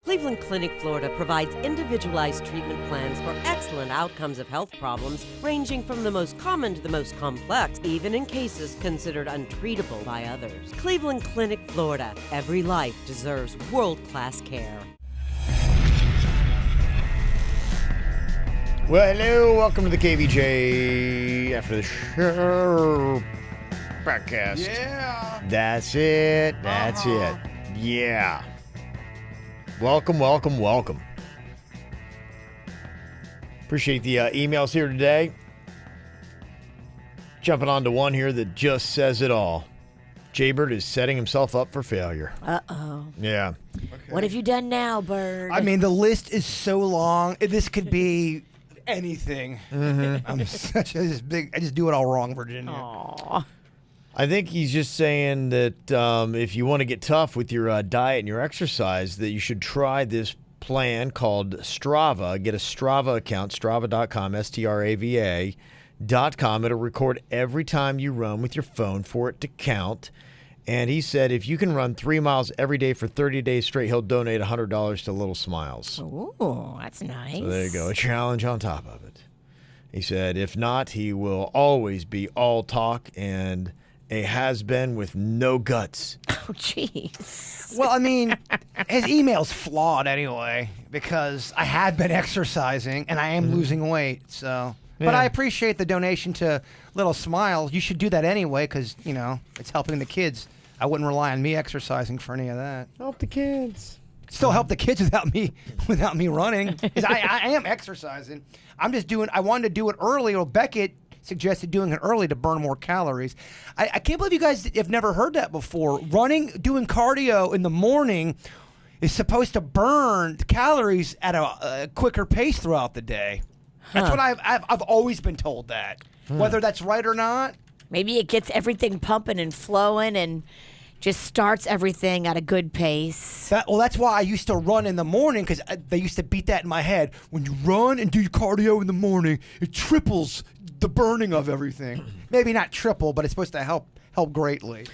Cleveland Clinic, Florida provides individualized treatment plans for excellent outcomes of health problems ranging from the most common to the most complex, even in cases considered untreatable by others. Cleveland Clinic, Florida. Every life deserves world-class care. Well, hello. Welcome to the KVJ After the Show Podcast. Yeah. That's it. That's it. Yeah. Welcome, welcome, welcome. Appreciate the emails here today. Jumping on to one here that just says it all. Jaybird is setting himself up for failure. Uh-oh. Yeah. Okay. What have you done now, Bird? I mean, the list is so long. This could be anything. Mm-hmm. I'm such a big. I just do it all wrong, Virginia. Aww. I think he's just saying that if you want to get tough with your diet and your exercise, that you should try this plan called Strava. Get a Strava account, strava.com, strava.com. It'll record every time you run with your phone for it to count. And he said if you can run 3 miles every day for 30 days straight, he'll donate $100 to Little Smiles. Ooh, that's nice. So there you go, a challenge on top of it. He said if not, he will always be all talk and a has-been with no guts. Oh, jeez. Well, I mean, his email's flawed anyway because I had been exercising and I am losing weight. So, but I appreciate the donation to Little Smiles. You should do that anyway because it's helping the kids. I wouldn't rely on me exercising for any of that. Help the kids. Still help the kids without me running. 'Cause I am exercising. I'm just doing. I wanted to do it early. Or Beckett suggested doing it early to burn more calories. I can't believe you guys have never heard that before. Doing cardio in the morning is supposed to burn calories at a quicker pace throughout the day. That's what I've always been told that. Whether that's right or not. Maybe it gets everything pumping and flowing and just starts everything at a good pace. That's why I used to run in the morning because they used to beat that in my head. When you run and do your cardio in the morning, it triples the burning of everything. Maybe not triple, but it's supposed to help greatly.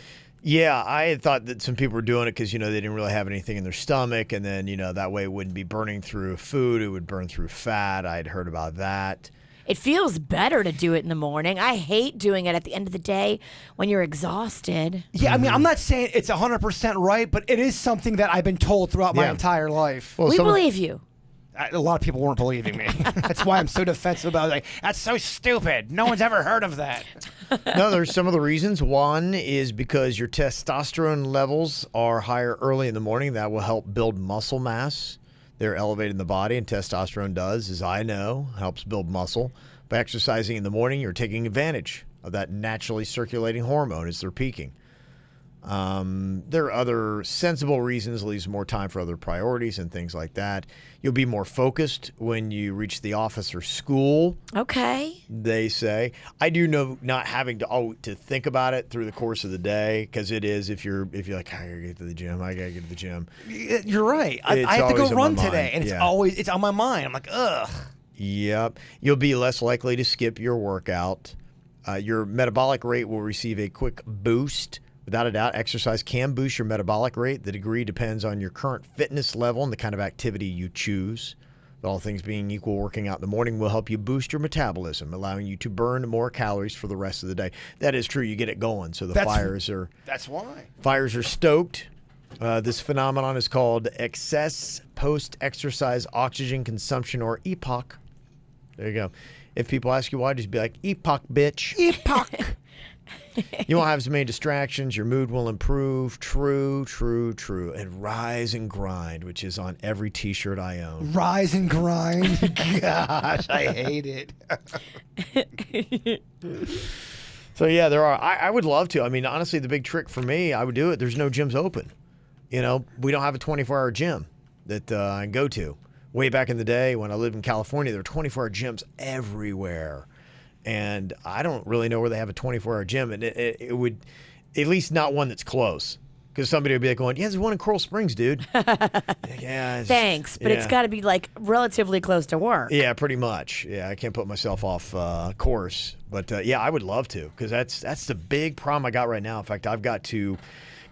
Yeah, I had thought that some people were doing it because, they didn't really have anything in their stomach, and then, that way it wouldn't be burning through food. It would burn through fat. I'd heard about that. It feels better to do it in the morning. I hate doing it at the end of the day when you're exhausted. Yeah, I mean, I'm not saying it's 100% right, but it is something that I've been told throughout my entire life. Well, we believe you. A lot of people weren't believing me. That's why I'm so defensive about it. Like, that's so stupid. No one's ever heard of that. No, there's some of the reasons. One is because your testosterone levels are higher early in the morning. That will help build muscle mass. They're elevated in the body, and testosterone does, as I know, helps build muscle. By exercising in the morning, you're taking advantage of that naturally circulating hormone as they're peaking. There are other sensible reasons, leaves more time for other priorities and things like that. You'll be more focused when you reach the office or school. Okay. They say. I do know not having to think about it through the course of the day, because it is if you're like, I gotta get to the gym, You're right. I have to go run today, and it's on my mind. I'm like, ugh. Yep. You'll be less likely to skip your workout. Your metabolic rate will receive a quick boost. Without a doubt, exercise can boost your metabolic rate. The degree depends on your current fitness level and the kind of activity you choose. But all things being equal, working out in the morning will help you boost your metabolism, allowing you to burn more calories for the rest of the day. That is true. You get it going, so fires are... That's why. Fires are stoked. This phenomenon is called excess post-exercise oxygen consumption, or EPOC. There you go. If people ask you why, just be like, EPOC, bitch. EPOC. You won't have as many distractions. Your mood will improve. True, true, true. And rise and grind, which is on every T-shirt I own. Rise and grind. Gosh, I hate it. So, yeah, there are. I would love to. I mean, honestly, the big trick for me, I would do it. There's no gyms open. We don't have a 24-hour gym that I can go to. Way back in the day when I lived in California, there were 24-hour gyms everywhere. And I don't really know where they have a 24-hour gym. And it would, at least not one that's close. Because somebody would be like going, yeah, there's one in Coral Springs, dude. Yeah. Thanks, but it's got to be like relatively close to work. Yeah, pretty much. Yeah, I can't put myself off course. But yeah, I would love to, because that's the big problem I got right now. In fact, I've got to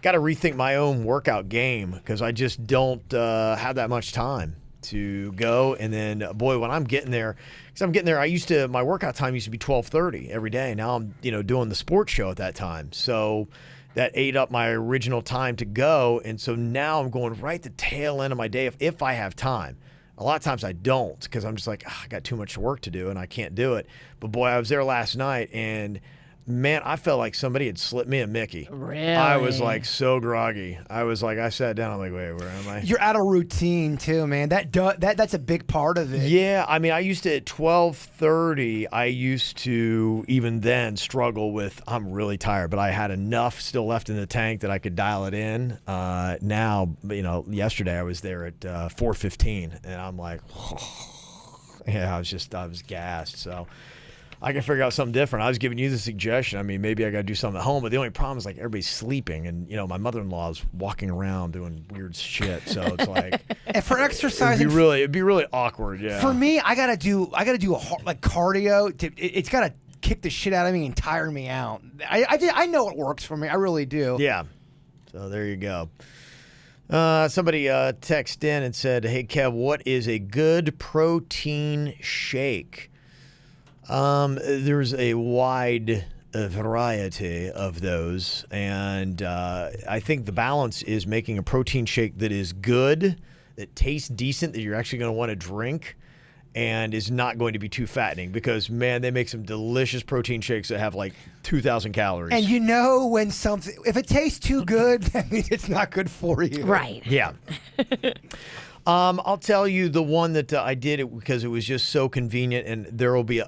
got to rethink my own workout game because I just don't have that much time to go. And then, boy, when I'm getting there, my workout time used to be 12:30 every day. Now I'm, doing the sports show at that time. So that ate up my original time to go. And so now I'm going right the tail end of my day if I have time. A lot of times I don't because I'm just like, I got too much work to do and I can't do it. But boy, I was there last night and man, I felt like somebody had slipped me a Mickey. Really? I was like so groggy. I sat down. I'm like, wait, where am I? You're out of routine too, man. That's a big part of it. Yeah, I mean, I used to at 12:30. I used to even then struggle with I'm really tired, but I had enough still left in the tank that I could dial it in. Now, yesterday I was there at 4:15, and I'm like, yeah, I was gassed. So I can figure out something different. I was giving you the suggestion. I mean, maybe I got to do something at home, but the only problem is like everybody's sleeping, and my mother-in-law is walking around doing weird shit. So it's like, and for exercising, it'd be really awkward. Yeah. For me, I gotta do a cardio. It's gotta kick the shit out of me and tire me out. I know it works for me. I really do. Yeah. So there you go. Somebody texted in and said, "Hey Kev, what is a good protein shake?" There's a wide variety of those, and I think the balance is making a protein shake that is good, that tastes decent, that you're actually going to want to drink, and is not going to be too fattening because, man, they make some delicious protein shakes that have like 2,000 calories. And when if it tastes too good, that means it's not good for you. Right. Yeah. I'll tell you the one that I did it because it was just so convenient, and there will be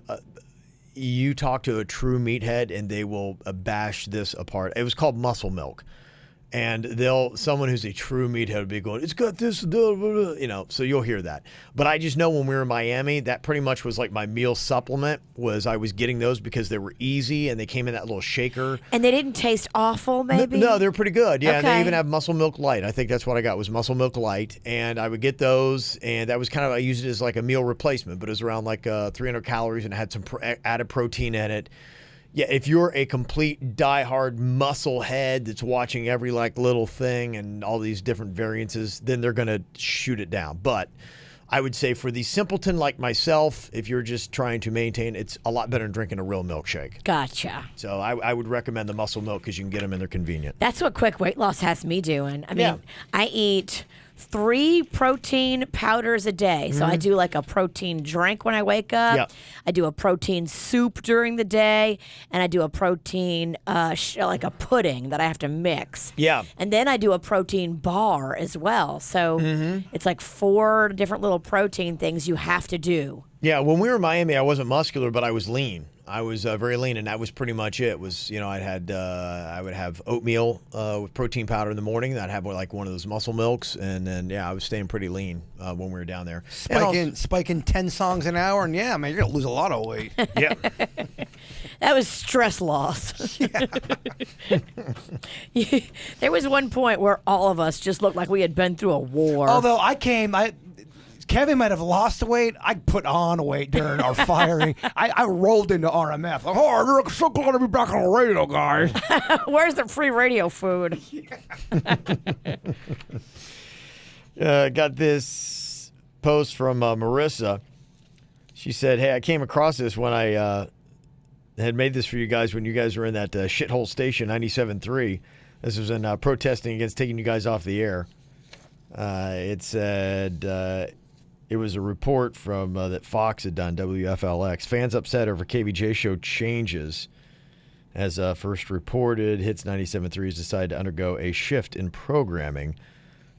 you talk to a true meathead and they will bash this apart. It was called Muscle Milk, and someone who's a true meathead will be going, it's got this, so you'll hear that. But I just know when we were in Miami, that pretty much was like my meal supplement. I was getting those because they were easy and they came in that little shaker. And they didn't taste awful, maybe? No, they're pretty good. Yeah, okay. And they even have Muscle Milk Light. I think that's what I got was Muscle Milk Light, and I would get those, and that was I used it as like a meal replacement, but it was around like 300 calories and it had some added protein in it. Yeah, if you're a complete diehard muscle head that's watching every little thing and all these different variances, then they're going to shoot it down. But I would say for the simpleton like myself, if you're just trying to maintain, it's a lot better than drinking a real milkshake. Gotcha. So I would recommend the Muscle Milk because you can get them and they're convenient. That's what quick weight loss has me doing. I mean, I eat 3 protein powders a day. So I do like a protein drink when I wake up. Yep. I do a protein soup during the day, and I do a protein like a pudding that I have to mix. Yeah. And then I do a protein bar as well. So it's like 4 different little protein things you have to do. Yeah, when we were in Miami, I wasn't muscular, but I was lean. I was very lean, and that was pretty much it. I would have oatmeal with protein powder in the morning. I'd have like one of those Muscle Milks, and then I was staying pretty lean when we were down there. Spiking 10 songs an hour, and man, you're gonna lose a lot of weight. Yeah. That was stress loss. There was one point where all of us just looked like we had been through a war. Although Kevin might have lost weight. I put on weight during our firing. I rolled into RMF. Like, I'm so glad to be back on the radio, guys. Where's the free radio food? Got this post from Marissa. She said, hey, I came across this when I had made this for you guys when you guys were in that shithole station, 97.3. This was in protesting against taking you guys off the air. It said... It was a report from that Fox had done, WFLX. Fans upset over KVJ show changes. As first reported, Hits 97.3 has decided to undergo a shift in programming.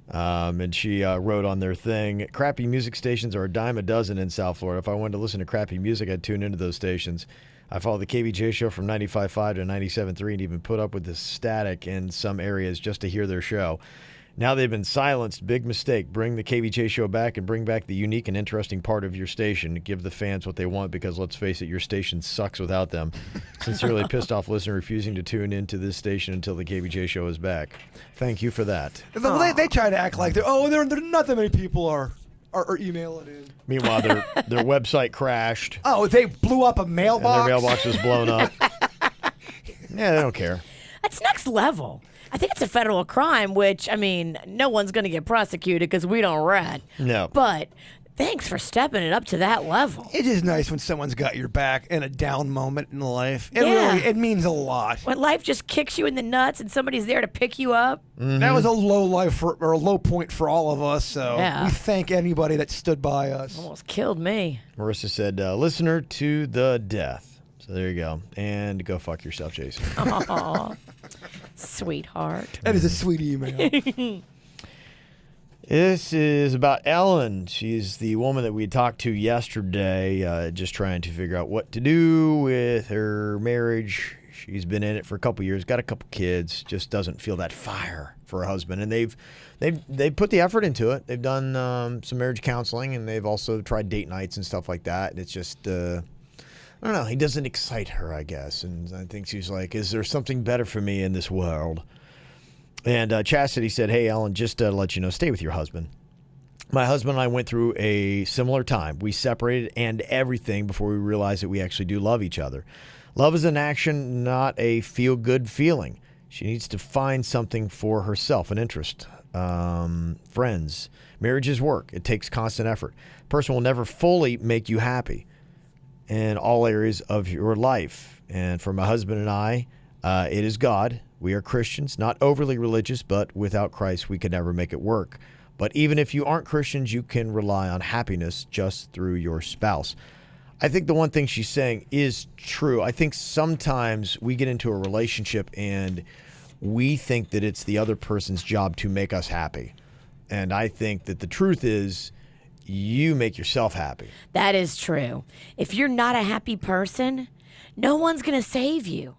And she wrote on their thing, crappy music stations are a dime a dozen in South Florida. If I wanted to listen to crappy music, I'd tune into those stations. I follow the KVJ show from 95.5 to 97.3 and even put up with the static in some areas just to hear their show. Now they've been silenced. Big mistake. Bring the KVJ show back and bring back the unique and interesting part of your station. Give the fans what they want because, let's face it, your station sucks without them. Sincerely pissed off listener refusing to tune into this station until the KVJ show is back. Thank you for that. They try to act like there not that many people are emailing in. Meanwhile, their website crashed. Oh, they blew up a mailbox? And their mailbox was blown up. Yeah, they don't care. That's next next level. I think it's a federal crime, which, I mean, no one's going to get prosecuted because we don't rat. No. But thanks for stepping it up to that level. It is nice when someone's got your back in a down moment in life. It Yeah. really, it means a lot. When life just kicks you in the nuts and somebody's there to pick you up. That was a low point for all of us. So Yeah. we thank anybody that stood by us. Almost killed me. Marissa said, listener to the death. So there you go. And go fuck yourself, Jason. Aw, sweetheart. That is a sweet email. This is about Ellen. She's the woman that we talked to yesterday, just trying to figure out what to do with her marriage. She's been in it for a couple years, got a couple kids, just doesn't feel that fire for her husband. And they've put the effort into it. They've done some marriage counseling, and they've also tried date nights and stuff like that. And it's just, I don't know, he doesn't excite her, I guess. And I think she's like, is there something better for me in this world? And Chastity said, hey, Ellen, just to let you know, stay with your husband. My husband and I went through a similar time. We separated and everything before we realized that we actually do love each other. Love is an action, not a feel-good feeling. She needs to find something for herself, an interest, friends. Marriage is work. It takes constant effort. A person will never fully make you happy in all areas of your life. And for my husband and I, it is God. We are Christians, not overly religious, but without Christ, we could never make it work. But even if you aren't Christians, you can rely on happiness just through your spouse. I think the one thing she's saying is true. I think sometimes we get into a relationship and we think that it's the other person's job to make us happy. And I think that the truth is you make yourself happy. That is true. If you're not a happy person, no one's going to save you.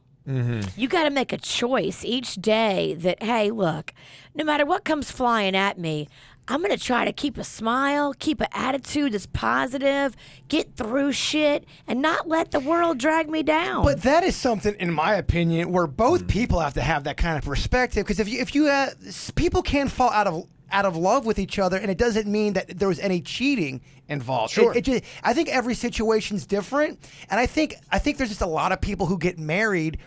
You got to make a choice each day that, hey, look, no matter what comes flying at me, I'm going to try to keep a smile, keep an attitude that's positive, get through shit, and not let the world drag me down. But that is something, in my opinion, where both people have to have that kind of perspective. Because if you people can fall out of love with each other, and it doesn't mean that there was any cheating involved. Sure. I think every situation's different, and I think there's just a lot of people who get married.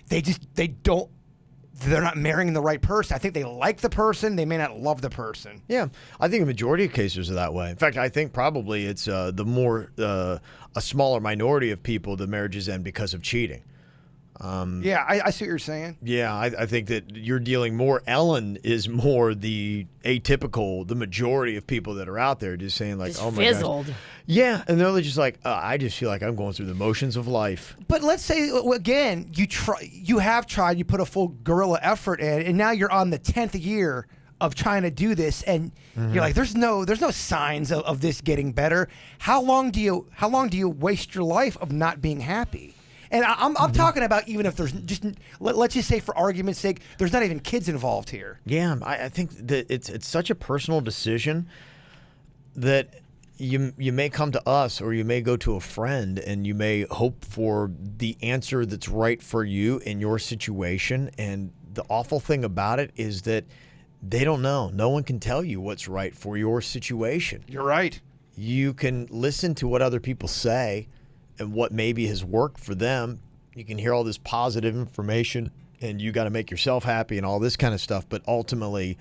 They're not marrying the right person. I think they like the person. They may not love the person. Yeah, I think a majority of cases are that way. In fact, I think probably it's a smaller minority of people the marriages end because of cheating. Yeah, I see what you're saying. Yeah, I think that you're dealing more. Ellen is more the atypical, the majority of people that are out there just saying like, just oh my fizzled. gosh. Yeah, and they're just like, I just feel like I'm going through the motions of life. But let's say again, you have tried, you put a full guerrilla effort in, and now you're on the 10th year of trying to do this, and you're like, there's no signs of this getting better. How long do you waste your life of not being happy? And I'm talking about even if there's just, let's just say for argument's sake, there's not even kids involved here. Yeah, I think that it's such a personal decision that you may come to us or you may go to a friend and you may hope for the answer that's right for you in your situation. And the awful thing about it is that they don't know. No one can tell you what's right for your situation. You're right. You can listen to what other people say and what maybe has worked for them. You can hear all this positive information and you got to make yourself happy and all this kind of stuff. But ultimately,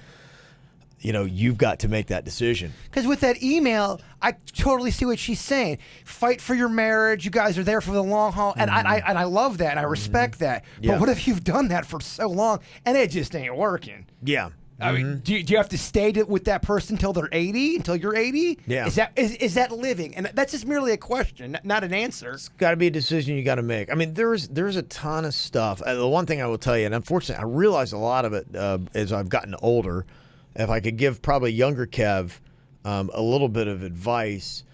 you've got to make that decision. Because with that email, I totally see what she's saying. Fight for your marriage. You guys are there for the long haul. And I love that. And I respect that. Yeah. But what if you've done that for so long and it just ain't working? Yeah. I mean, do you have to stay with that person until they're 80, until you're 80? Yeah. Is that living? And that's just merely a question, not an answer. It's got to be a decision you got to make. I mean, there's a ton of stuff. The one thing I will tell you, and unfortunately, I realize a lot of it as I've gotten older. If I could give probably younger Kev a little bit of advice,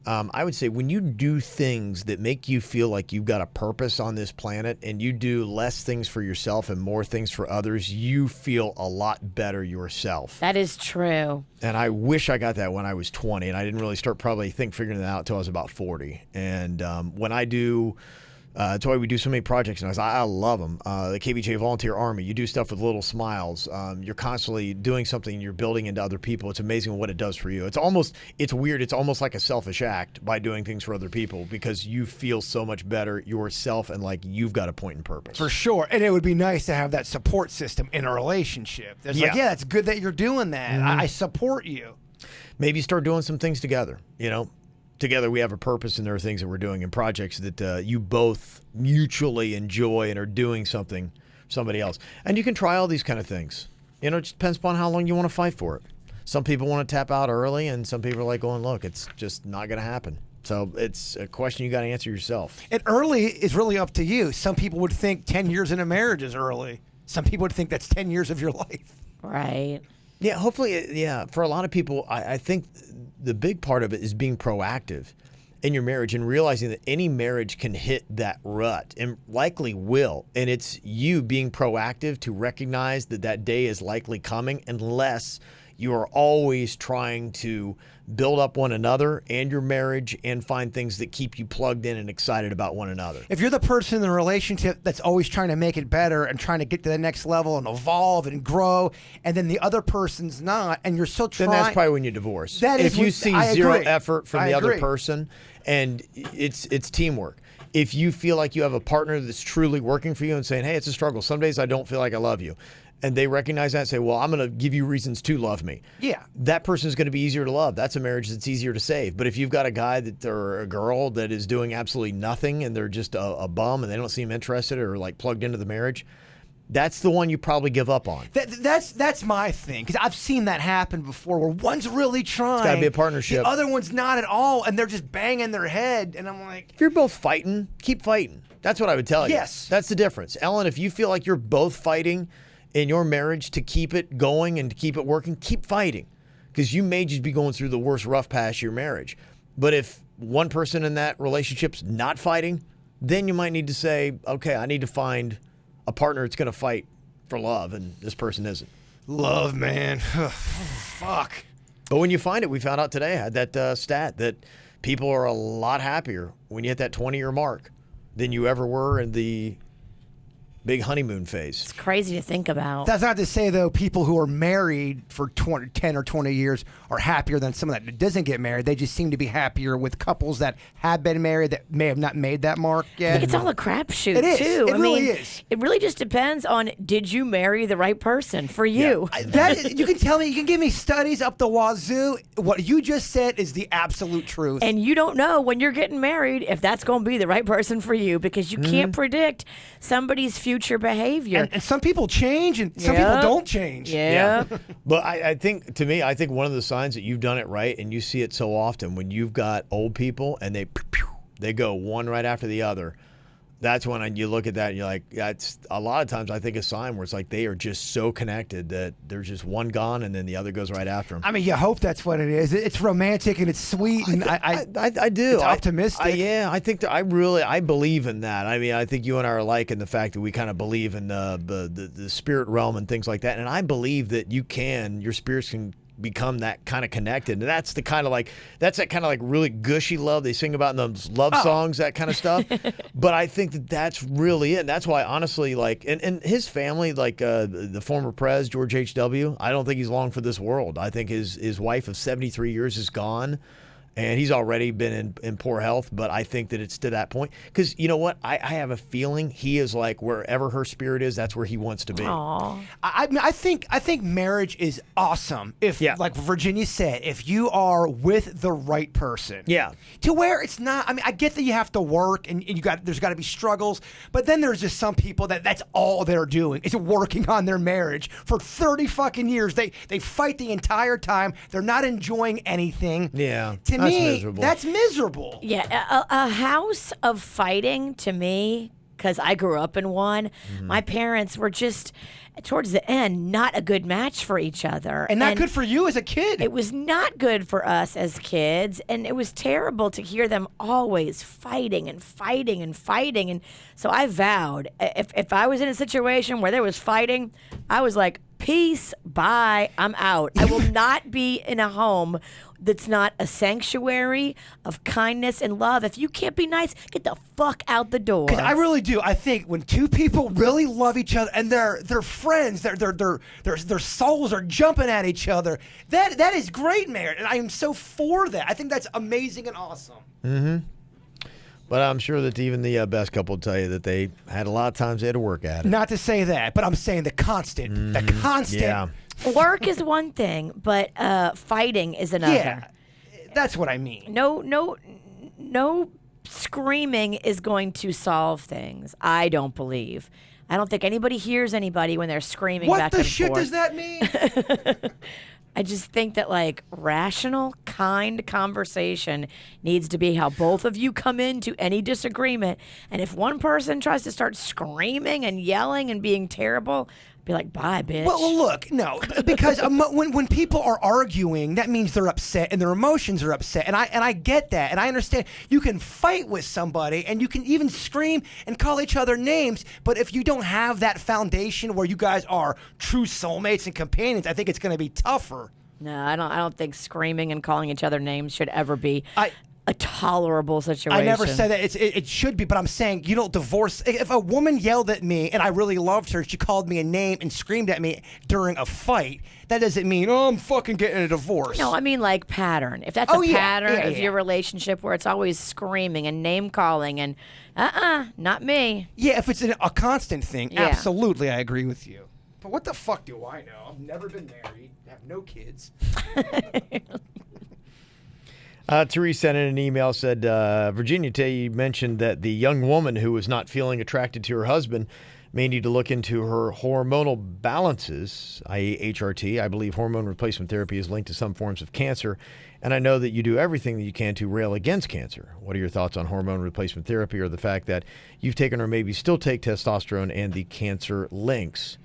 I would say when you do things that make you feel like you've got a purpose on this planet and you do less things for yourself and more things for others, you feel a lot better yourself. That is true. And I wish I got that when I was 20, and I didn't really start figuring that out until I was about 40. And when I do That's why we do so many projects, and I love them. The KVJ Volunteer Army, you do stuff with little smiles. You're constantly doing something, you're building into other people. It's amazing what it does for you. It's weird. It's almost like a selfish act by doing things for other people because you feel so much better yourself and like you've got a point and purpose. For sure. And it would be nice to have that support system in a relationship. It's like, yeah, it's good that you're doing that. I support you. Maybe start doing some things together, Together we have a purpose, and there are things that we're doing in projects that you both mutually enjoy and are doing something for somebody else. And you can try all these kind of things. It just depends upon how long you want to fight for it. Some people want to tap out early, and some people are like going, look, it's just not going to happen. So it's a question you got to answer yourself. And early is really up to you. Some people would think 10 years in a marriage is early. Some people would think that's 10 years of your life. Right. Yeah, hopefully, for a lot of people, I think the big part of it is being proactive in your marriage and realizing that any marriage can hit that rut and likely will. And it's you being proactive to recognize that that day is likely coming unless you are always trying to build up one another and your marriage and find things that keep you plugged in and excited about one another. If you're the person in the relationship that's always trying to make it better and trying to get to the next level and evolve and grow, and then the other person's not, and you're still trying... Then that's probably when you divorce. If you see zero effort from the other person, and it's teamwork. If you feel like you have a partner that's truly working for you and saying, hey, it's a struggle. Some days I don't feel like I love you. And they recognize that and say, well, I'm going to give you reasons to love me. Yeah. That person is going to be easier to love. That's a marriage that's easier to save. But if you've got a guy or a girl that is doing absolutely nothing and they're just a bum and they don't seem interested or like plugged into the marriage, that's the one you probably give up on. That's my thing, because I've seen that happen before where one's really trying. It's got to be a partnership. The other one's not at all, and they're just banging their head. And I'm like... If you're both fighting, keep fighting. That's what I would tell you. Yes. That's the difference. Ellen, if you feel like you're both fighting in your marriage to keep it going and to keep it working, keep fighting, because you may just be going through the worst rough patch of your marriage. But if one person in that relationship's not fighting, then you might need to say, okay, I need to find a partner that's going to fight for love, and this person isn't. Love, man. Fuck. But when you find it, we found out today, I had that stat that people are a lot happier when you hit that 20-year mark than you ever were in the big honeymoon phase. It's crazy to think about. That's not to say, though, people who are married for 10 or 20 years are happier than someone that doesn't get married. They just seem to be happier with couples that have been married that may have not made that mark yet. I think it's all a crapshoot, It is. too. It really is. It really just depends on, did you marry the right person for you? Yeah. You can tell me, you can give me studies up the wazoo. What you just said is the absolute truth. And you don't know when you're getting married if that's going to be the right person for you, because you can't predict somebody's future behavior. And some people change, and some people don't change. Yeah. But I think, to me, I think one of the signs that you've done it right, and you see it so often when you've got old people and they go one right after the other. That's when you look at that and you're like, that's a lot of times I think a sign where it's like they are just so connected that there's just one gone and then the other goes right after them. I mean, you hope that's what it is. It's romantic and it's sweet, and I do. It's optimistic. I think that I believe in that. I mean, I think you and I are alike in the fact that we kind of believe in the spirit realm and things like that. And I believe that your spirits can become that kind of connected, and that's that kind of like really gushy love they sing about in those love songs, that kind of stuff. But I think that that's really it, and that's why honestly, like, and his family, like the former pres George H.W., I don't think he's long for this world. I think his wife of 73 years is gone, and he's already been in poor health. But I think that it's to that point, because you know what, I have a feeling he is like wherever her spirit is, that's where he wants to be. Aww. I think marriage is awesome if, like Virginia said, if you are with the right person. Yeah. To where it's not. I mean, I get that you have to work and there's got to be struggles, but then there's just some people that's all they're doing is working on their marriage for 30 fucking years. They fight the entire time. They're not enjoying anything. Yeah. To me, that's miserable. Yeah, a house of fighting, to me, because I grew up in one, my parents were just, towards the end, not a good match for each other. And not good for you as a kid. It was not good for us as kids, and it was terrible to hear them always fighting and fighting and fighting. And so I vowed, if I was in a situation where there was fighting, I was like, Peace. Bye. I'm out. I will not be in a home that's not a sanctuary of kindness and love. If you can't be nice, get the fuck out the door. Because I really do. I think when two people really love each other and they're friends, their souls are jumping at each other, that is great marriage. And I am so for that. I think that's amazing and awesome. Mm-hmm. But I'm sure that even the best couple will tell you that they had a lot of times they had to work at it. Not to say that, but I'm saying the constant. Yeah. Work is one thing, but fighting is another. Yeah, that's what I mean. No screaming is going to solve things. I don't believe. I don't think anybody hears anybody when they're screaming back and forth. What the shit does that mean? I just think that like rational, kind conversation needs to be how both of you come into any disagreement. And if one person tries to start screaming and yelling and being terrible, be like, bye, bitch. Well, look, no, because when people are arguing, that means they're upset and their emotions are upset, and I get that, and I understand. You can fight with somebody, and you can even scream and call each other names, but if you don't have that foundation where you guys are true soulmates and companions, I think it's going to be tougher. No, I don't think screaming and calling each other names should ever be a tolerable situation. I never said that it should be, but I'm saying you don't divorce. If a woman yelled at me and I really loved her, she called me a name and screamed at me during a fight, that doesn't mean, I'm fucking getting a divorce. No, I mean like pattern. If that's a pattern of your relationship where it's always screaming and name calling and not me. Yeah, if it's a constant thing, absolutely, I agree with you. But what the fuck do I know? I've never been married. I have no kids. Therese sent in an email, said, Virginia, today you mentioned that the young woman who was not feeling attracted to her husband may need to look into her hormonal balances, i.e. HRT. I believe hormone replacement therapy is linked to some forms of cancer, and I know that you do everything that you can to rail against cancer. What are your thoughts on hormone replacement therapy or the fact that you've taken or maybe still take testosterone and the cancer links?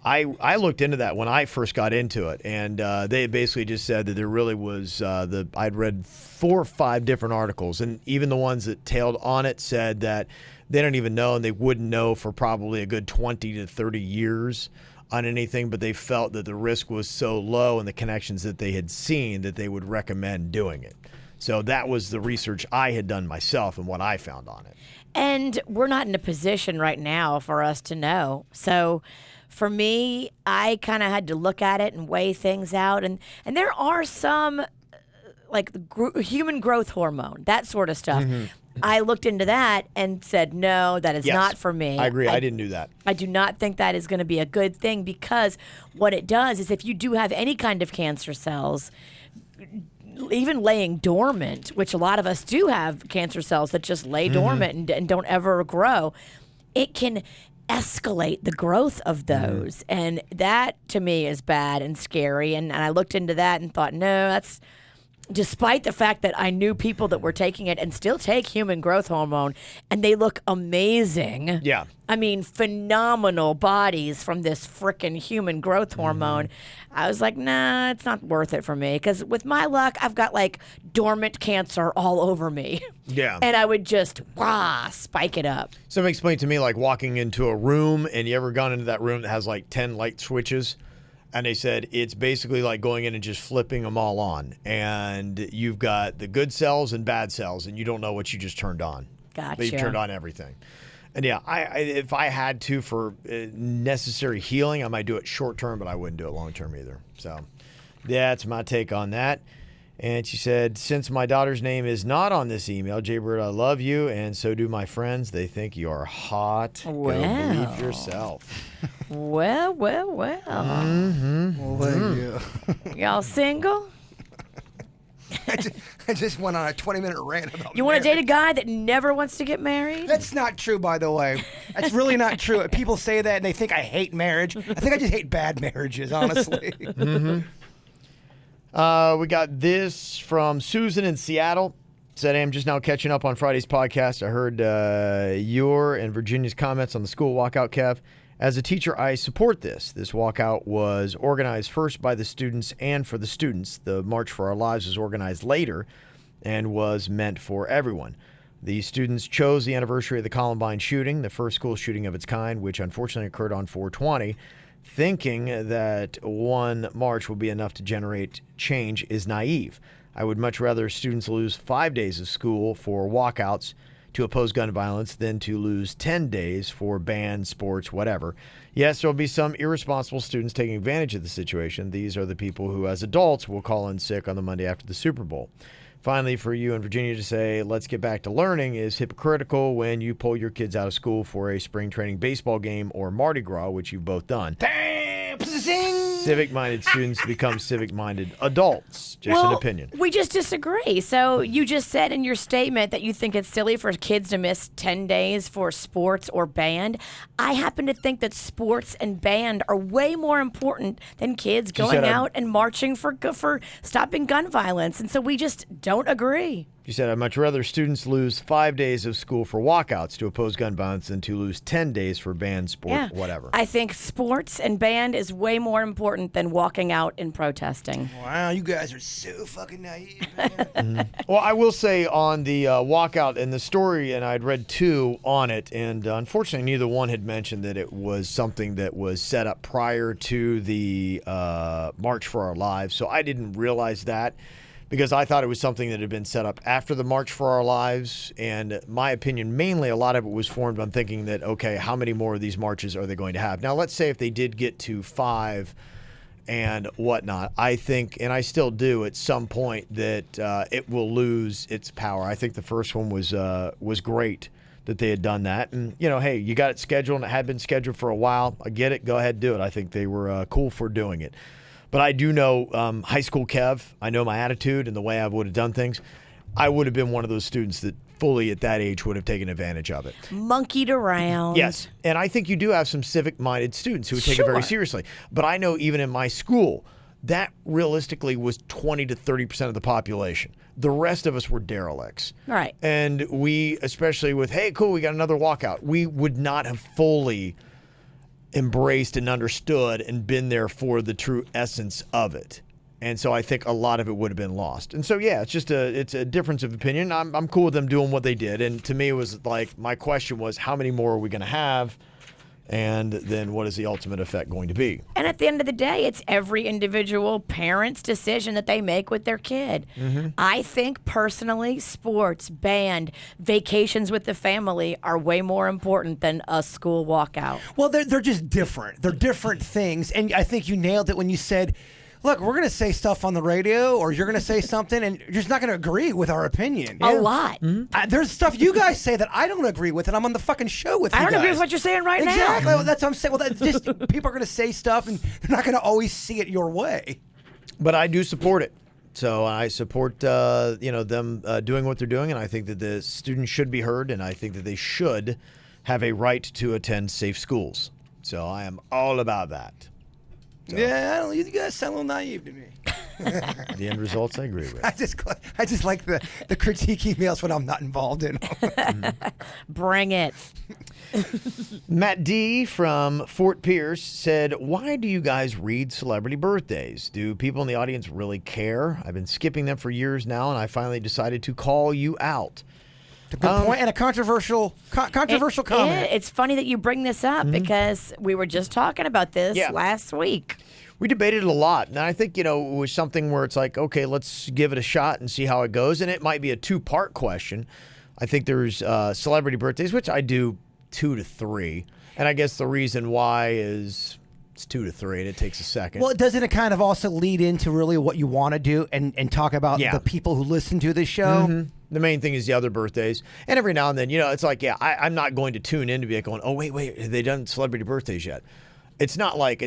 I looked into that when I first got into it, and they basically just said that there really was I'd read 4 or 5 different articles, and even the ones that tailed on it said that they don't even know, and they wouldn't know for probably a good 20 to 30 years on anything, but they felt that the risk was so low and the connections that they had seen that they would recommend doing it. So that was the research I had done myself and what I found on it. And we're not in a position right now for us to know. So for me, I kind of had to look at it and weigh things out. And there are some, like the human growth hormone, that sort of stuff. Mm-hmm. I looked into that and said, no, that is not for me. I agree. I didn't do that. I do not think that is going to be a good thing, because what it does is if you do have any kind of cancer cells, even laying dormant, which a lot of us do have cancer cells that just lay dormant and don't ever grow, it can escalate the growth of those. And that to me is bad and scary. And I looked into that and thought, no, that's, despite the fact that I knew people that were taking it and still take human growth hormone, and they look amazing. Yeah. I mean, phenomenal bodies from this frickin' human growth hormone. I was like, nah, it's not worth it for me. Because with my luck, I've got like dormant cancer all over me. Yeah. And I would just, spike it up. Somebody explained to me like walking into a room, and you ever gone into that room that has like 10 light switches? And they said it's basically like going in and just flipping them all on. And you've got the good cells and bad cells, and you don't know what you just turned on. Gotcha. But you turned on everything. And yeah, if I had to for necessary healing, I might do it short term, but I wouldn't do it long term either. So that's my take on that. And she said, since my daughter's name is not on this email, Jaybird, I love you, and so do my friends. They think you are hot. Well. Go believe yourself. Well. Y'all single? I just went on a 20-minute rant about You want to date a guy that never wants to get married? That's not true, by the way. That's really not true. People say that and they think I hate marriage. I think I just hate bad marriages, honestly. We got this from Susan in Seattle. Said, I'm just now catching up on Friday's podcast. I heard your and Virginia's comments on the school walkout, Kev. As a teacher, I support this. This walkout was organized first by the students and for the students. The March for Our Lives was organized later and was meant for everyone. The students chose the anniversary of the Columbine shooting, the first school shooting of its kind, which unfortunately occurred on 4/20. Thinking that one march will be enough to generate change is naive. I would much rather students lose 5 days of school for walkouts to oppose gun violence than to lose 10 days for band, sports, whatever. Yes, there will be some irresponsible students taking advantage of the situation. These are the people who, as adults, will call in sick on the Monday after the Super Bowl. Finally, for you in Virginia to say, let's get back to learning is hypocritical when you pull your kids out of school for a spring training baseball game or Mardi Gras, which you've both done. Damn! Zing! Civic-minded students become civic-minded adults. Just an opinion. We just disagree. So you just said in your statement that you think it's silly for kids to miss 10 days for sports or band. I happen to think that sports and band are way more important than kids going out and marching for stopping gun violence. And so we just don't agree. You said, I'd much rather students lose 5 days of school for walkouts to oppose gun violence than to lose 10 days for band, sport, whatever. I think sports and band is way more important than walking out and protesting. Wow, you guys are so fucking naive, man. Well, I will say on the walkout and the story, and I'd read 2 on it, and unfortunately neither one had mentioned that it was something that was set up prior to the March for Our Lives, so I didn't realize that, because I thought it was something that had been set up after the March for Our Lives. And my opinion, mainly a lot of it was formed on thinking that, okay, how many more of these marches are they going to have? Now, let's say if they did get to 5 and whatnot, I think, and I still do at some point, that it will lose its power. I think the first one was great that they had done that. And, you know, hey, you got it scheduled and it had been scheduled for a while. I get it. Go ahead and do it. I think they were cool for doing it. But I do know high school Kev. I know my attitude and the way I would have done things. I would have been one of those students that fully at that age would have taken advantage of it. Monkeyed around. Yes. And I think you do have some civic-minded students who would take it very seriously. But I know even in my school, that realistically was 20 to 30% of the population. The rest of us were derelicts. Right. And we, especially with, hey, cool, we got another walkout, we would not have fully embraced and understood and been there for the true essence of it. And so I think a lot of it would have been lost. And so, yeah, it's a difference of opinion. I'm cool with them doing what they did. And to me, it was like, my question was, how many more are we going to have? And then what is the ultimate effect going to be? And at the end of the day, it's every individual parent's decision that they make with their kid. Mm-hmm. I think personally, sports, band, vacations with the family are way more important than a school walkout. Well, they're just different. They're different things. And I think you nailed it when you said, look, we're going to say stuff on the radio, or you're going to say something, and you're just not going to agree with our opinion. A lot. Mm-hmm. There's stuff you guys say that I don't agree with, and I'm on the fucking show with you guys. I don't agree with what you're saying right now. Exactly. Well, that's what I'm saying. Well, that's just people are going to say stuff, and they're not going to always see it your way. But I do support it. So I support them doing what they're doing, and I think that the students should be heard, and I think that they should have a right to attend safe schools. So I am all about that. So. Yeah, you guys sound a little naive to me. The end results I agree with. I just like the critique emails when I'm not involved in them. Bring it. Matt D. from Fort Pierce said, why do you guys read celebrity birthdays? Do people in the audience really care? I've been skipping them for years now, and I finally decided to call you out. A good point and a controversial comment. It's funny that you bring this up because we were just talking about this last week. We debated it a lot, and I think, it was something where it's like, okay, let's give it a shot and see how it goes, and it might be a 2-part question. I think there's celebrity birthdays, which I do 2 to 3, and I guess the reason why is it's 2 to 3, and it takes a second. Well, doesn't it kind of also lead into really what you want to do and talk about the people who listen to this show? Mm-hmm. The main thing is the other birthdays. And every now and then, it's like, I'm not going to tune in to be going, oh, wait, have they done celebrity birthdays yet? It's not like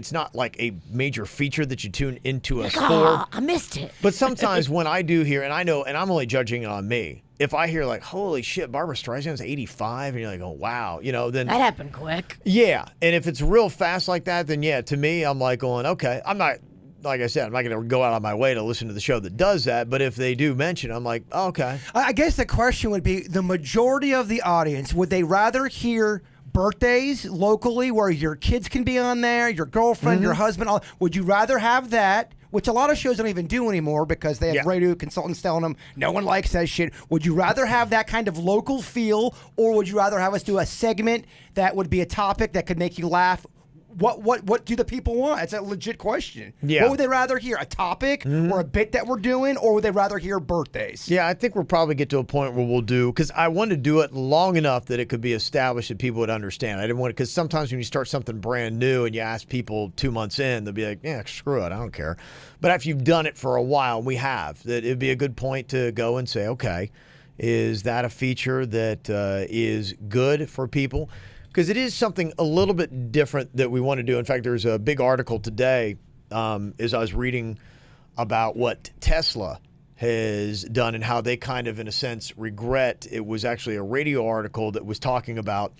a major feature that you tune into us for. I missed it. But sometimes when I do hear, and I know, and I'm only judging it on me, if I hear like, holy shit, Barbara Streisand's 85, and you're like, oh, wow, then... That happened quick. Yeah, and if it's real fast like that, then to me, I'm like going, okay, I'm not... Like I said, I'm not going to go out of my way to listen to the show that does that, but if they do mention, I'm like, oh, okay. I guess the question would be, the majority of the audience, would they rather hear birthdays locally where your kids can be on there, your girlfriend, your husband. Would you rather have that, which a lot of shows don't even do anymore because they have radio consultants telling them no one likes that shit? Would you rather have that kind of local feel, or would you rather have us do a segment that would be a topic that could make you laugh? What do the people want? It's a legit question. Yeah. What would they rather hear? A topic or a bit that we're doing, or would they rather hear birthdays? Yeah, I think we'll probably get to a point where we'll do, because I want to do it long enough that it could be established that people would understand. I didn't want to, because sometimes when you start something brand new and you ask people 2 months in, they'll be like, yeah, screw it, I don't care. But after you've done it for a while, and we have, that it'd be a good point to go and say, okay, is that a feature that is good for people? Because it is something a little bit different that we want to do. In fact, there's a big article today as I was reading about what Tesla has done and how they kind of, in a sense, regret. It was actually a radio article that was talking about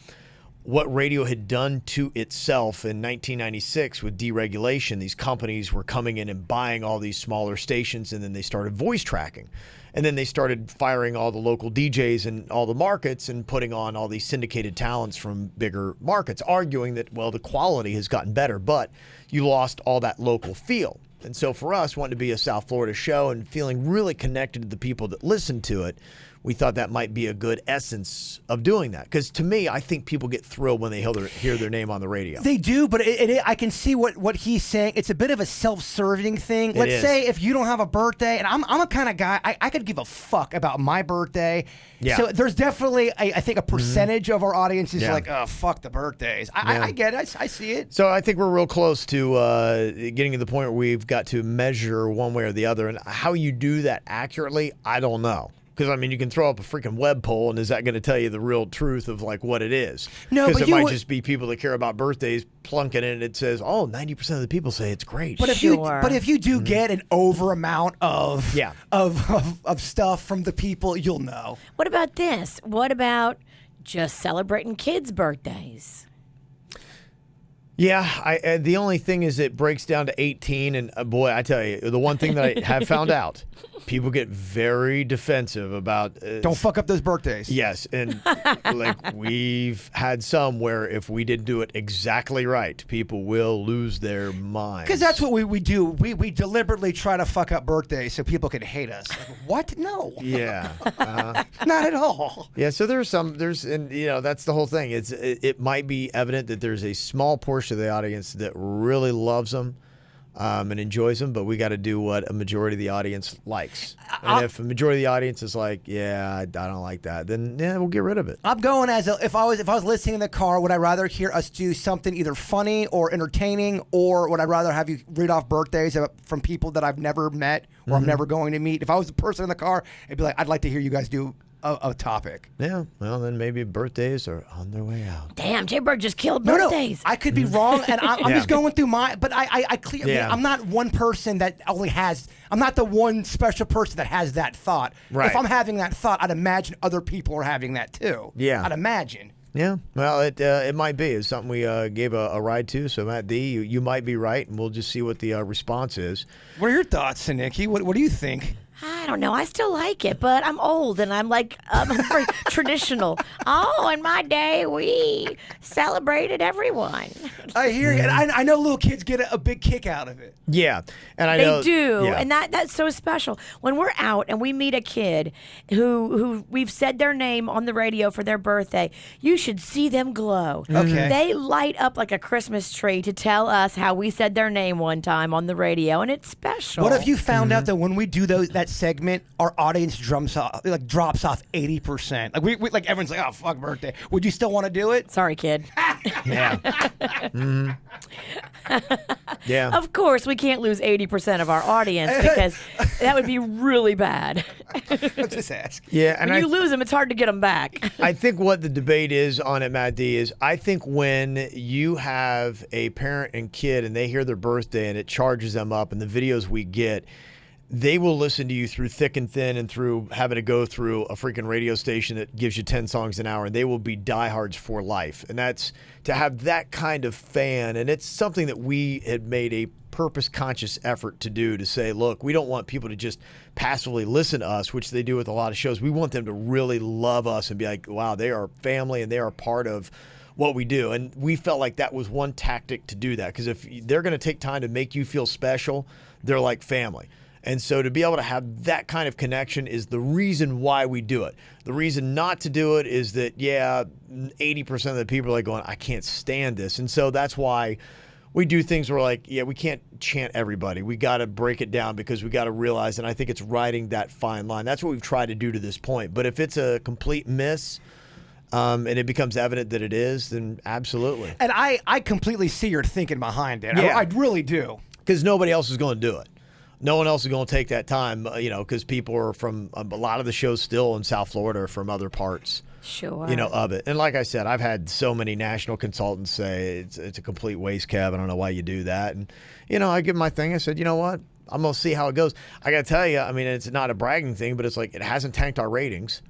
what radio had done to itself in 1996 with deregulation. These companies were coming in and buying all these smaller stations, and then they started voice tracking. And then they started firing all the local DJs in all the markets and putting on all these syndicated talents from bigger markets, arguing that, well, the quality has gotten better, but you lost all that local feel. And so for us, wanting to be a South Florida show and feeling really connected to the people that listen to it, we thought that might be a good essence of doing that. Because to me, I think people get thrilled when they hear their name on the radio. They do, but I can see what he's saying. It's a bit of a self-serving thing. Let's say if you don't have a birthday, and I'm a kind of guy, I could give a fuck about my birthday. Yeah. So there's definitely, I think, a percentage of our audience is like, oh, fuck the birthdays. I get it. I see it. So I think we're real close to getting to the point where we've got to measure one way or the other. And how you do that accurately, I don't know. Because, I mean, you can throw up a freaking web poll, and is that going to tell you the real truth of, like, what it is? No, because it might just be people that care about birthdays plunking in, and it says, oh, 90% of the people say it's great. But if you do get an over amount of stuff from the people, you'll know. What about this? What about just celebrating kids' birthdays? Yeah, the only thing is it breaks down to 18, and boy, I tell you, the one thing that I have found out, people get very defensive about... Don't fuck up those birthdays. Yes, and like we've had some where if we didn't do it exactly right, people will lose their minds. Because that's what we do. We deliberately try to fuck up birthdays so people can hate us. Like, what? No. Yeah. Not at all. Yeah, so and you know, that's the whole thing. It might be evident that there's a small portion of the audience that really loves them and enjoys them, but we got to do what a majority of the audience likes. And if a majority of the audience is like, yeah, I don't like that, then yeah, we'll get rid of it. I'm going if I was listening in the car, would I rather hear us do something either funny or entertaining, or would I rather have you read off birthdays from people that I've never met or I'm never going to meet? If I was the person in the car, it'd be like, I'd like to hear you guys do a topic. Yeah, well, then maybe birthdays are on their way out. Damn, Jay Bird just killed birthdays. No, I could be wrong, and I'm just going through but I clearly, Yeah. I'm not one person that only has, I'm not the one special person that has that thought. Right. If I'm having that thought, I'd imagine other people are having that too. Yeah. I'd imagine. Yeah, well, it might be. It's something we gave a ride to. So, Matt D, you might be right, and we'll just see what the response is. What are your thoughts, Nikki? What do you think? I don't know. I still like it, but I'm old and I'm like I'm very traditional. Oh, in my day, we celebrated everyone. I hear you. And I know little kids get a big kick out of it. Yeah, and I They know do, yeah. and that's so special. When we're out and we meet a kid who we've said their name on the radio for their birthday, you should see them glow. Okay. They light up like a Christmas tree to tell us how we said their name one time on the radio, and it's special. What if you found out that when we do that segment, our audience drops off 80%? Like we like everyone's like, oh fuck birthday. Would you still want to do it? Sorry, kid. Yeah. Yeah. Of course, we can't lose 80% of our audience because that would be really bad. Let's just ask. Yeah, and When you lose them, it's hard to get them back. I think what the debate is on it, Matt D, is I think when you have a parent and kid and they hear their birthday and it charges them up, and the videos we get, they will listen to you through thick and thin and through having to go through a freaking radio station that gives you 10 songs an hour, and they will be diehards for life. And that's to have that kind of fan. And it's something that we had made a purpose conscious effort to do, to say, look, we don't want people to just passively listen to us, which they do with a lot of shows. We want them to really love us and be like, wow, they are family and they are part of what we do. And we felt like that was one tactic to do that, because if they're going to take time to make you feel special, they're like family. And so to be able to have that kind of connection is the reason why we do it. The reason not to do it is that, 80% of the people are like going, I can't stand this. And so that's why we do things where like, we can't chant everybody. We got to break it down, because we got to realize, and I think it's riding that fine line. That's what we've tried to do to this point. But if it's a complete miss, and it becomes evident that it is, then absolutely. And I completely see your thinking behind it. Yeah. I really do. Because nobody else is going to do it. No one else is going to take that time, because people are from a lot of the shows still in South Florida are from other parts, Sure. of it. And like I said, I've had so many national consultants say it's a complete waste, Kev. I don't know why you do that. And, I give my thing. I said, you know what? I'm going to see how it goes. I got to tell you, I mean, it's not a bragging thing, but it's like it hasn't tanked our ratings.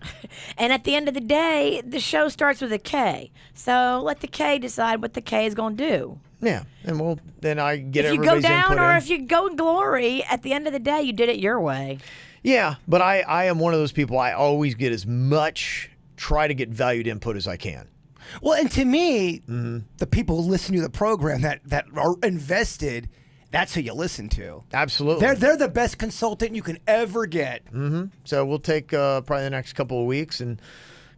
And at the end of the day, the show starts with a K. So let the K decide what the K is going to do. Yeah, and then I get if you everybody's go down input or in. if you go in glory, at the end of the day, you did it your way. Yeah, but I am one of those people. I always get try to get valued input as I can. Well, and to me, the people who listen to the program that are invested, that's who you listen to. Absolutely. They're the best consultant you can ever get. So we'll take probably the next couple of weeks and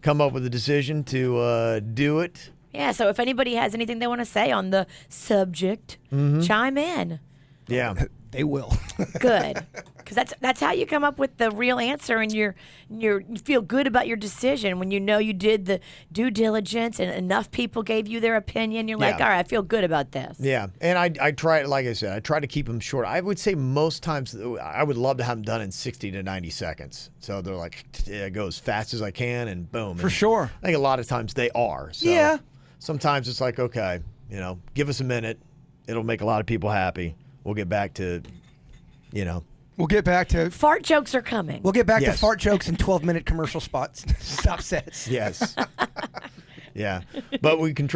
come up with a decision to do it. Yeah, so if anybody has anything they want to say on the subject, chime in. Yeah. They will. Good. Because that's how you come up with the real answer, and you feel good about your decision when you know you did the due diligence and enough people gave you their opinion. You're like, all right, I feel good about this. Yeah, and I try, like I said, I try to keep them short. I would say most times I would love to have them done in 60 to 90 seconds. So they're like, go as fast as I can, and boom. For and sure. I think a lot of times they are. So Yeah. Sometimes it's like, okay, give us a minute. It'll make a lot of people happy. We'll get back to, We'll get back to Fart jokes are coming. We'll get back to Yes. fart jokes and 12-minute commercial spots. Stop sets. Yes. Yeah. But we can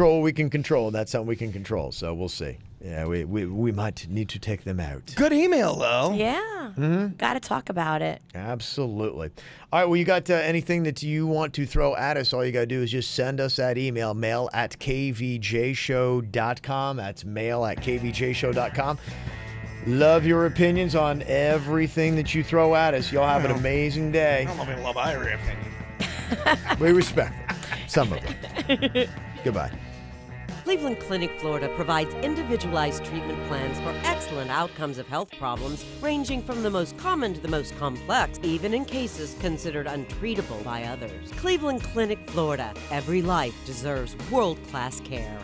control. That's something we can control. So we'll see. Yeah, we might need to take them out. Good email, though. Yeah. Got to talk about it. Absolutely. All right, well, you got anything that you want to throw at us, all you got to do is just send us that email, mail@kvjshow.com. That's mail@kvjshow.com. Love your opinions on everything that you throw at us. Y'all have an amazing day. I don't know if I love either opinion. We respect some of them. Goodbye. Cleveland Clinic, Florida provides individualized treatment plans for excellent outcomes of health problems ranging from the most common to the most complex, even in cases considered untreatable by others. Cleveland Clinic, Florida. Every life deserves world-class care.